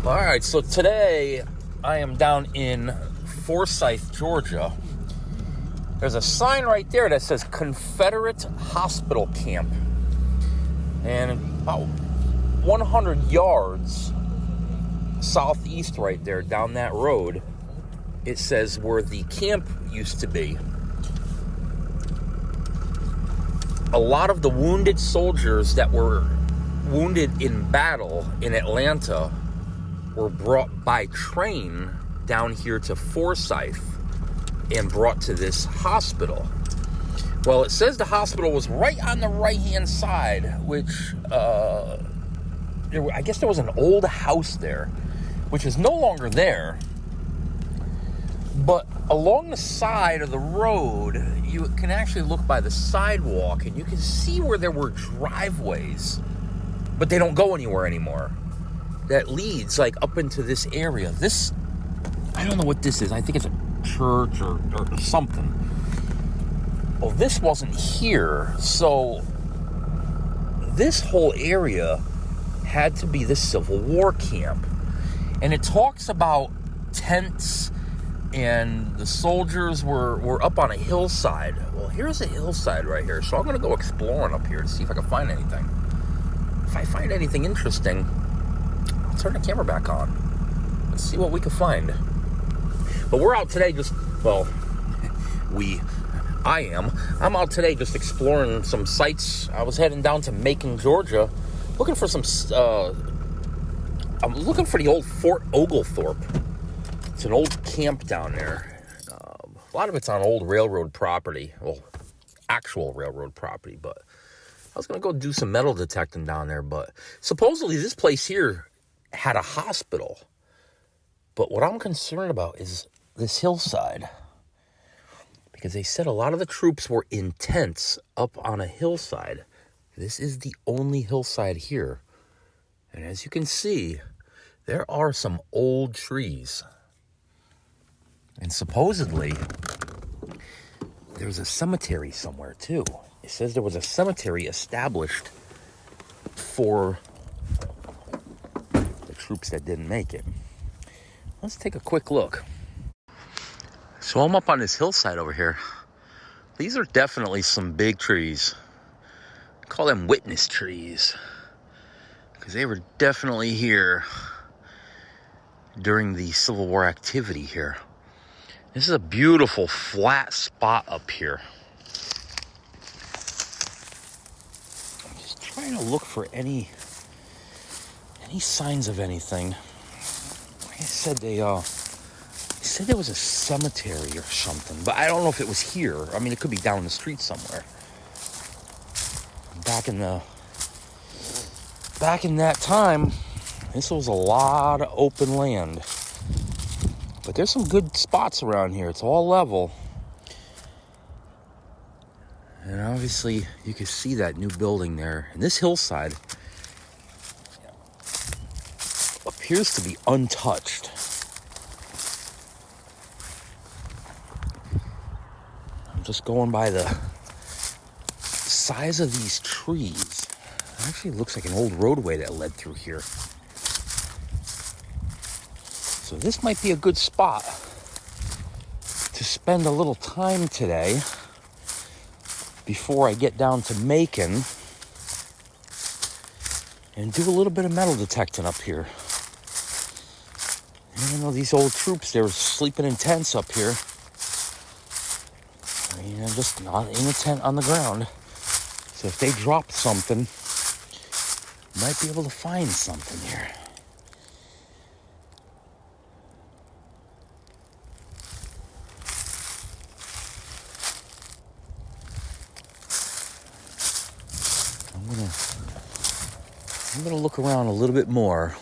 All right, so today I am down in Forsyth, Georgia. There's a sign right there that says Confederate Hospital Camp. And about 100 yards southeast right there down that road, it says where the camp used to be. A lot of the wounded soldiers that were wounded in battle in Atlanta were brought by train down here to Forsyth and brought to this hospital. Well, it says the hospital was right on the right-hand side, which, I guess there was an old house there, which is no longer there. But along the side of the road, you can actually look by the sidewalk, and you can see where there were driveways, but they don't go anywhere anymore. That leads, like, up into this area. This, I don't know what this is. I think it's a church or something. Well, this wasn't here, so this whole area had to be the Civil War camp. And it talks about tents, and the soldiers were up on a hillside. Well, here's a hillside right here, so I'm going to go exploring up here to see if I can find anything. If I find anything interesting, I'll turn the camera back on. Let's see what we can find. But we're out today I'm out today just exploring some sites. I was heading down to Macon, Georgia, looking for I'm looking for the old Fort Oglethorpe. It's an old camp down there. A lot of it's on old railroad property. Well, actual railroad property, but I was going to go do some metal detecting down there, but supposedly this place here had a hospital. But what I'm concerned about is this hillside, because they said a lot of the troops were in tents up on a hillside. This is the only hillside here. And as you can see, there are some old trees. And supposedly, there's a cemetery somewhere too. It says there was a cemetery established for the troops that didn't make it. Let's take a quick look. So I'm up on this hillside over here. These are definitely some big trees. I call them witness trees, because they were definitely here during the Civil War activity here. This is a beautiful flat spot up here. I'm just trying to look for any signs of anything. Like I said, they said there was a cemetery or something, but I don't know if it was here. I mean, it could be down the street somewhere. Back in that time, this was a lot of open land. But there's some good spots around here. It's all level. And obviously, you can see that new building there. And this hillside appears to be untouched. I'm just going by the size of these trees. It actually looks like an old roadway that led through here. So this might be a good spot to spend a little time today before I get down to Macon and do a little bit of metal detecting up here. And, you know, these old troops, they were sleeping in tents up here. I mean, I'm just not in a tent on the ground. So if they dropped something, might be able to find something here. I'm gonna look around a little bit more,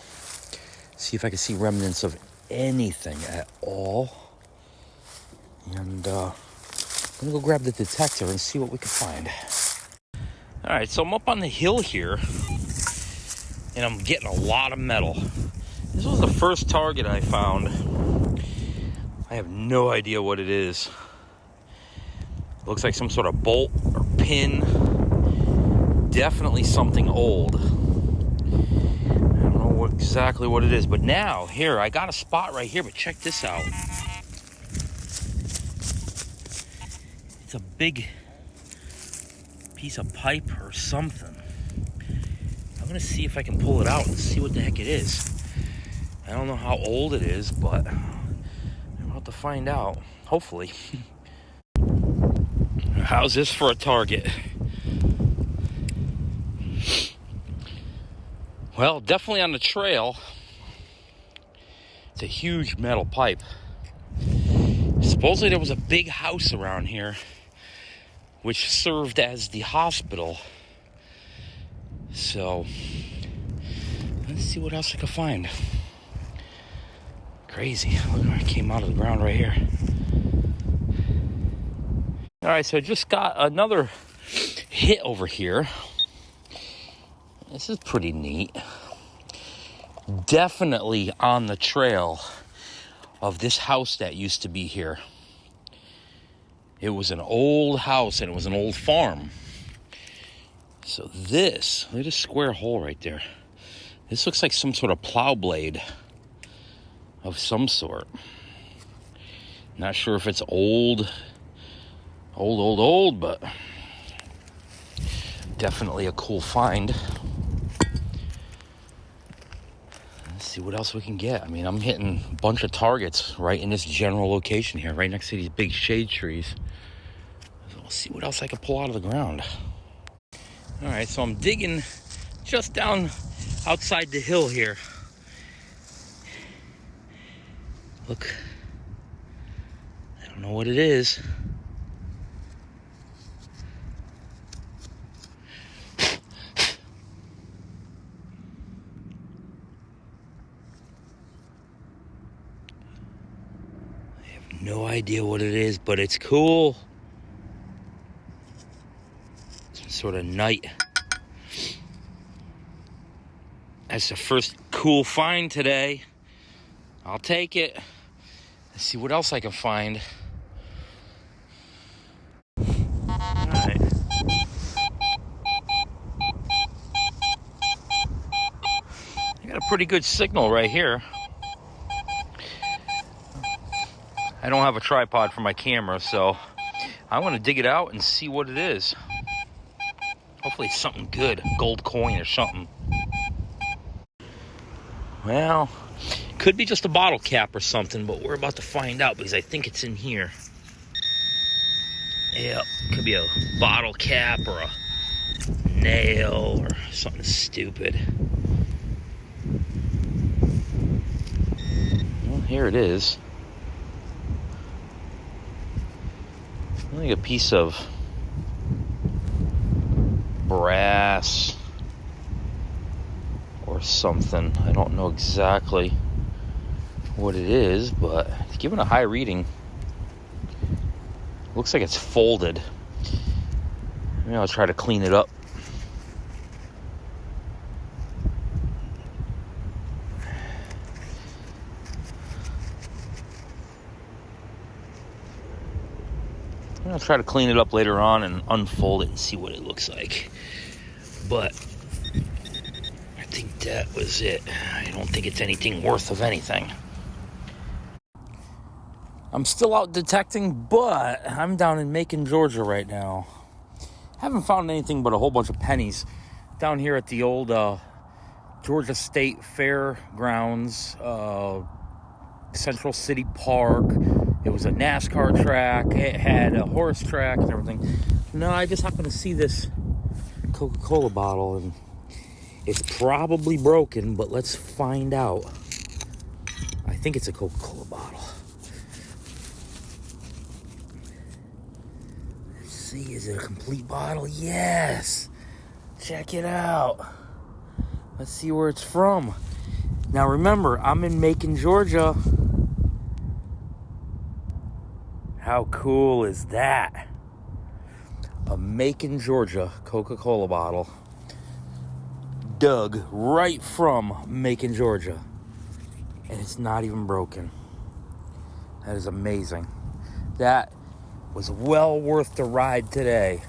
see if I can see remnants of anything at all. And I'm gonna go grab the detector and see what we can find. All right, so I'm up on the hill here, and I'm getting a lot of metal. This was the first target I found. I have no idea what it is. Looks like some sort of bolt or pin. Definitely something old. I don't know exactly what it is. But now, here, I got a spot right here, but check this out. It's a big piece of pipe or something. I'm gonna see if I can pull it out and see what the heck it is. I don't know how old it is, but I'm about to find out, hopefully. How's this for a target? Well, definitely on the trail. It's a huge metal pipe. Supposedly there was a big house around here which served as the hospital. So, let's see what else I can find. Crazy. Look where it came out of the ground right here. Alright, so I just got another hit over here. This is pretty neat. Definitely on the trail of this house that used to be here. It was an old house and it was an old farm. So this, look at this square hole right there. This looks like some sort of plow blade of some sort. Not sure if it's old, but definitely a cool find. Let's see what else we can get. I mean, I'm hitting a bunch of targets right in this general location here, right next to these big shade trees. So we'll see what else I can pull out of the ground. All right, so I'm digging just down outside the hill here. Look, I don't know what it is. No idea what it is, but it's cool. Some sort of night. That's the first cool find today. I'll take it. Let's see what else I can find. Alright. I got a pretty good signal right here. I don't have a tripod for my camera, so I'm going to dig it out and see what it is. Hopefully it's something good, gold coin or something. Well, could be just a bottle cap or something, but we're about to find out because I think it's in here. Yep, could be a bottle cap or a nail or something stupid. Well, here it is. Like a piece of brass or something. I don't know exactly what it is, but it's given a high reading. Looks like it's folded. Maybe I'll try to clean it up. I'll try to clean it up later on and unfold it and see what it looks like. But I think that was it. I don't think it's anything worth of anything. I'm still out detecting, but I'm down in Macon, Georgia right now. Haven't found anything but a whole bunch of pennies down here at the old Georgia State Fairgrounds, Central City Park. It was a NASCAR track. It had a horse track and everything. No, I just happened to see this Coca-Cola bottle, and it's probably broken, but let's find out. I think it's a Coca-Cola bottle. Let's see, is it a complete bottle? Yes! Check it out. Let's see where it's from. Now remember, I'm in Macon, Georgia. How cool is that? A Macon, Georgia Coca-Cola bottle. Dug right from Macon, Georgia. And it's not even broken. That is amazing. That was well worth the ride today.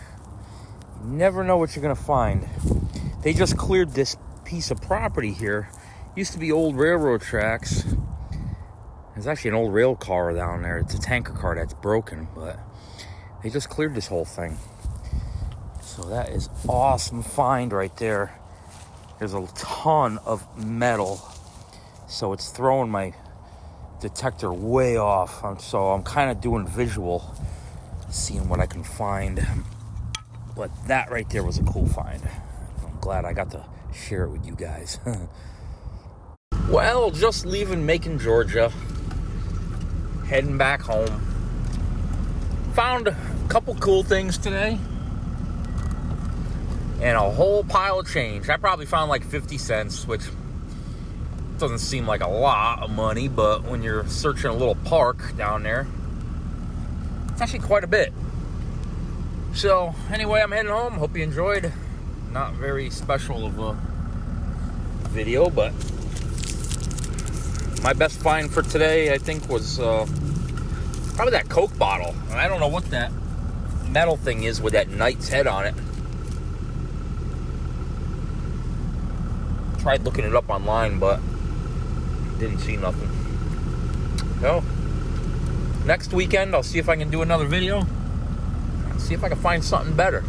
You never know what you're going to find. They just cleared this piece of property here. Used to be old railroad tracks. There's actually an old rail car down there. It's a tanker car that's broken, but they just cleared this whole thing. So that is awesome find right there. There's a ton of metal, so it's throwing my detector way off. So I'm kind of doing visual, seeing what I can find. But that right there was a cool find. I'm glad I got to share it with you guys. Well, just leaving Macon, Georgia, heading back home. Found a couple cool things today. And a whole pile of change. I probably found like 50 cents, which doesn't seem like a lot of money, but when you're searching a little park down there, it's actually quite a bit. So, anyway, I'm heading home. Hope you enjoyed. Not very special of a video, but my best find for today, I think, was probably that Coke bottle. I don't know what that metal thing is with that knight's head on it. Tried looking it up online, but didn't see nothing. So, next weekend, I'll see if I can do another video. See if I can find something better.